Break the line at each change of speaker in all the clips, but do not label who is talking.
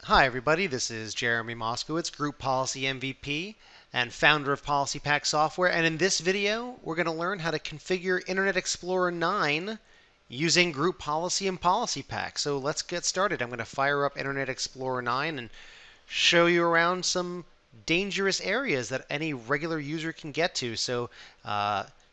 Hi everybody, this is Jeremy Moskowitz, Group Policy MVP and founder of PolicyPak software, and in this video we're going to learn how to configure Internet Explorer 9 using Group Policy and PolicyPak. So let's get started. I'm going to fire up Internet Explorer 9 and show you around some dangerous areas that any regular user can get to. So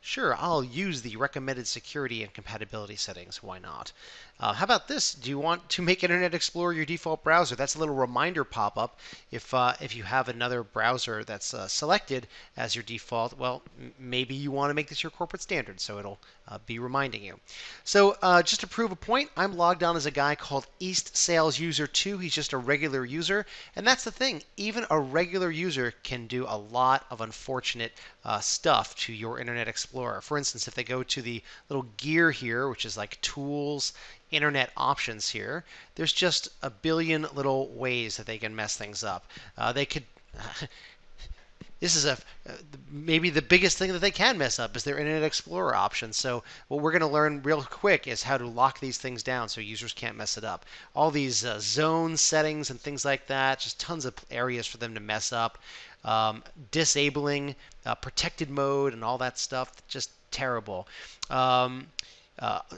sure, I'll use the recommended security and compatibility settings. Why not? How about this? Do you want to make Internet Explorer your default browser? That's a little reminder pop-up. If you have another browser that's selected as your default, well, maybe you want to make this your corporate standard, so it'll be reminding you. So just to prove a point, I'm logged on as a guy called East Sales User 2. He's just a regular user, and that's the thing. Even a regular user can do a lot of unfortunate stuff to your Internet Explorer. For instance, if they go to the little gear here, which is like tools, internet options here, there's just a billion little ways that they can mess things up. They could this is maybe the biggest thing that they can mess up is their Internet Explorer options. So what we're going to learn real quick is how to lock these things down so users can't mess it up. All these zone settings and things like that, just tons of areas for them to mess up. Disabling protected mode and all that stuff, just terrible.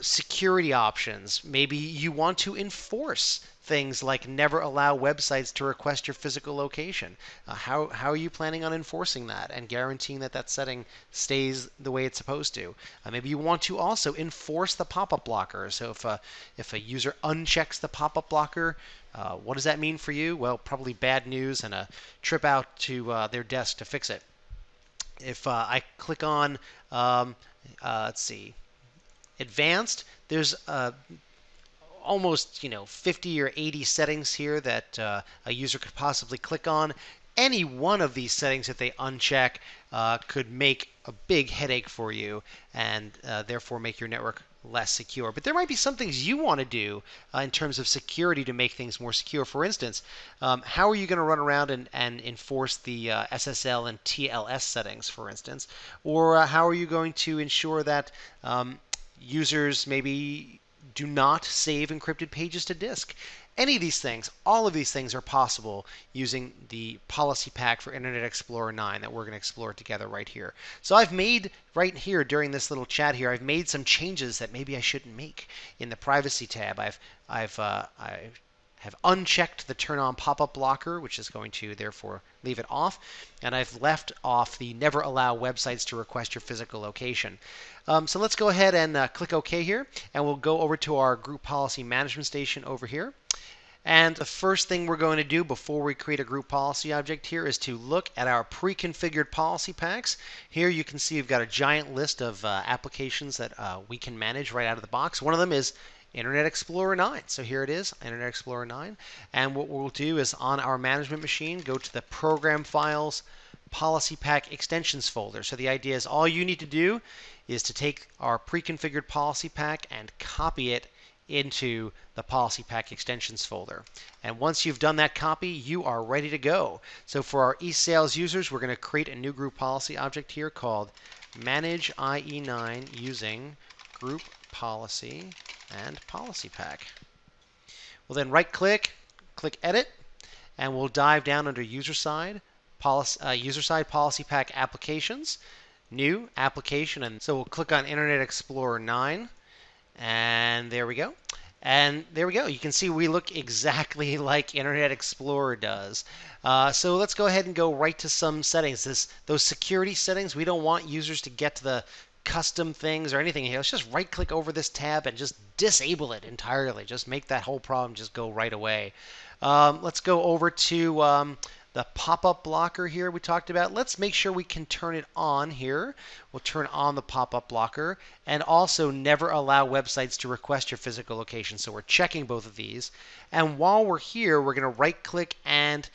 Security options. Maybe you want to enforce things like never allow websites to request your physical location. How are you planning on enforcing that and guaranteeing that that setting stays the way it's supposed to? Maybe you want to also enforce the pop-up blocker. So if a user unchecks the pop-up blocker, what does that mean for you? Well, probably bad news and a trip out to their desk to fix it. If I click on, let's see, Advanced, there's almost 50 or 80 settings here that a user could possibly click on. Any one of these settings that they uncheck could make a big headache for you and therefore make your network less secure. But there might be some things you want to do in terms of security to make things more secure. For instance, how are you going to run around and enforce the SSL and TLS settings, for instance? Or how are you going to ensure that users maybe do not save encrypted pages to disk? Any of these things, all of these things are possible using the PolicyPak for Internet Explorer 9 that we're going to explore together right here. So I've made, right here during this little chat here, I've made some changes that maybe I shouldn't make. In the Privacy tab, I have unchecked the turn on pop-up blocker, which is going to therefore leave it off, and I've left off the never allow websites to request your physical location. So let's go ahead and click OK here, and we'll go over to our group policy management station over here. And the first thing we're going to do before we create a group policy object here is to look at our pre-configured policy packs. Here you can see we've got a giant list of applications that we can manage right out of the box. One of them is Internet Explorer 9. So here it is, Internet Explorer 9. And what we'll do is on our management machine, go to the Program Files, PolicyPak Extensions folder. So the idea is all you need to do is to take our pre-configured PolicyPak and copy it into the PolicyPak Extensions folder. And once you've done that copy, you are ready to go. So for our East Sales users, we're going to create a new group policy object here called Manage IE9 using Group Policy and PolicyPak. We'll then right-click, click Edit, and we'll dive down under User Side, PolicyPak Applications, New Application, and so we'll click on Internet Explorer 9, and there we go. And there we go. You can see we look exactly like Internet Explorer does. So let's go ahead and go right to some settings. Those security settings, we don't want users to get to the custom things or anything here. Let's just right click over this tab and just disable it entirely. Just make that whole problem just go right away. Let's go over to the pop-up blocker here we talked about. Let's make sure we can turn it on here. We'll turn on the pop-up blocker and also never allow websites to request your physical location. So we're checking both of these. And while we're here, we're going to right click and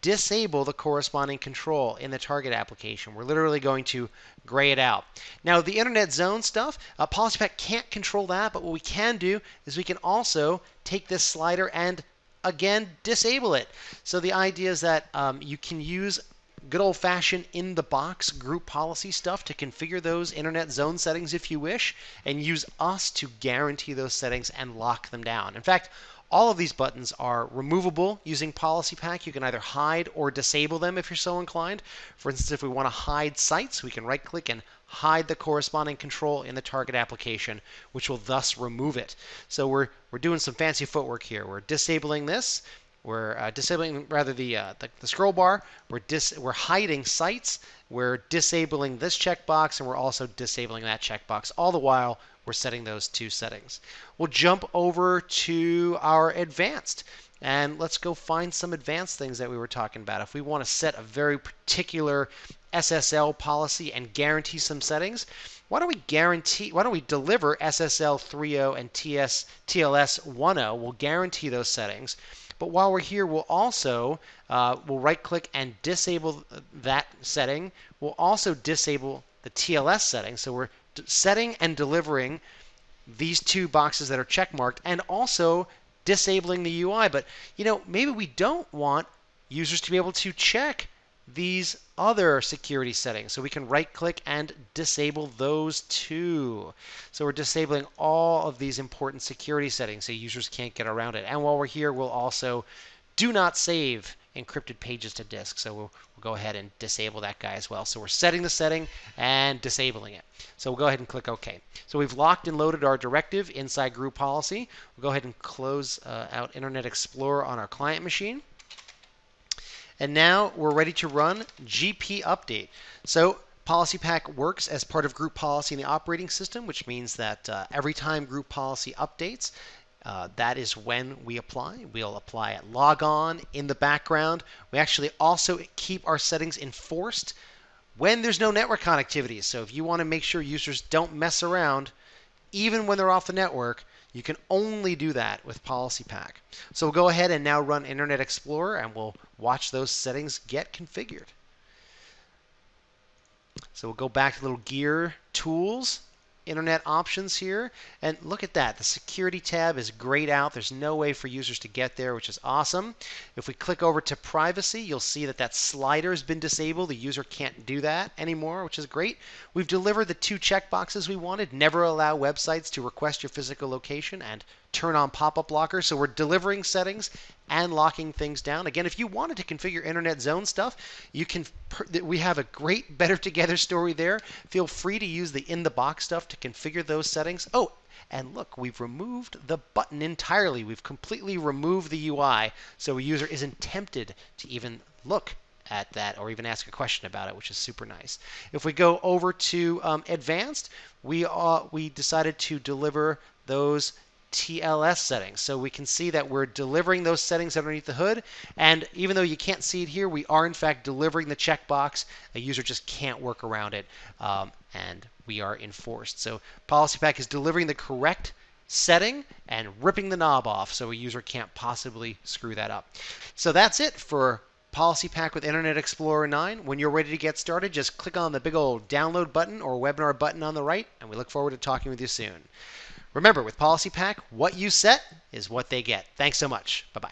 disable the corresponding control in the target application. We're literally going to gray it out. Now the internet zone stuff, PolicyPak can't control that, but what we can do is we can also take this slider and again disable it. So the idea is that you can use good old-fashioned in-the-box group policy stuff to configure those internet zone settings if you wish, and use us to guarantee those settings and lock them down. In fact, All of these buttons are removable using PolicyPak. You can either hide or disable them if you're so inclined. For instance, if we want to hide sites, we can right-click and hide the corresponding control in the target application, which will thus remove it. So we're doing some fancy footwork here. We're disabling this. We're disabling rather the scroll bar. We're hiding sites. We're disabling this checkbox, and we're also disabling that checkbox. All the while, we're setting those two settings. We'll jump over to our advanced, and let's go find some advanced things that we were talking about. If we want to set a very particular SSL policy and guarantee some settings, why don't we deliver SSL 3.0 and TLS 1.0? We'll guarantee those settings. But while we're here, we'll also we'll right-click and disable that setting. We'll also disable the TLS setting. So we're setting and delivering these two boxes that are checkmarked, and also disabling the UI. But maybe we don't want users to be able to check these other security settings. So we can right-click and disable those too. So we're disabling all of these important security settings so users can't get around it. And while we're here, we'll also do not save encrypted pages to disk. So we'll go ahead and disable that guy as well. So we're setting the setting and disabling it. So we'll go ahead and click OK. So we've locked and loaded our directive inside Group Policy. We'll go ahead and close out Internet Explorer on our client machine. And now we're ready to run GP Update. So PolicyPak works as part of Group Policy in the operating system, which means that every time Group Policy updates, that is when we apply. We'll apply at logon in the background. We actually also keep our settings enforced when there's no network connectivity. So if you want to make sure users don't mess around, even when they're off the network, you can only do that with PolicyPak. So we'll go ahead and now run Internet Explorer, and we'll watch those settings get configured. So we'll go back to little gear tools, internet options here, and look at that. The security tab is grayed out. There's no way for users to get there, which is awesome. If we click over to privacy, you'll see that that slider has been disabled. The user can't do that anymore, which is great. We've delivered the two checkboxes we wanted: never allow websites to request your physical location, and turn on pop-up blocker. So we're delivering settings and locking things down. Again, if you wanted to configure Internet Zone stuff, you can. We have a great Better Together story there. Feel free to use the in-the-box stuff to configure those settings. Oh, and look, we've removed the button entirely. We've completely removed the UI, so a user isn't tempted to even look at that or even ask a question about it, which is super nice. If we go over to advanced, we decided to deliver those TLS settings. So we can see that we're delivering those settings underneath the hood, and even though you can't see it here, we are in fact delivering the checkbox. A user just can't work around it, and we are enforced. So PolicyPak is delivering the correct setting and ripping the knob off so a user can't possibly screw that up. So that's it for PolicyPak with Internet Explorer 9. When you're ready to get started, just click on the big old download button or webinar button on the right, and we look forward to talking with you soon. Remember, with PolicyPak, what you set is what they get. Thanks so much. Bye-bye.